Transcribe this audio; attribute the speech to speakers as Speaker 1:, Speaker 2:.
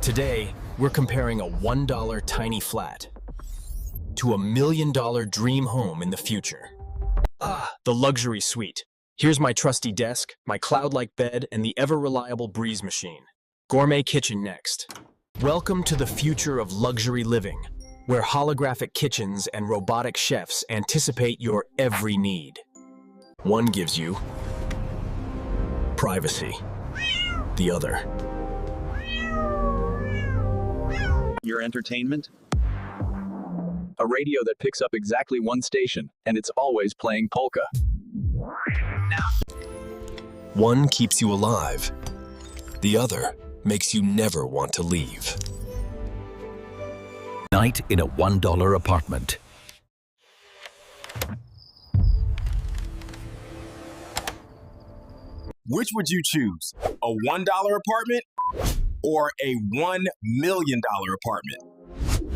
Speaker 1: Today, we're comparing a $1 tiny flat to $1 million dream home in the future. The luxury suite. Here's my trusty desk, my cloud-like bed, and the ever-reliable breeze machine. Gourmet kitchen next. Welcome to the future of luxury living, where holographic kitchens and robotic chefs anticipate your every need. One gives you privacy. The other,
Speaker 2: your entertainment? A radio that picks up exactly one station, and it's always playing polka.
Speaker 1: one keeps you alive. The other makes you never want to leave.
Speaker 3: Night in a $1 apartment.
Speaker 4: Which would you choose? A $1 apartment or a $1 million apartment?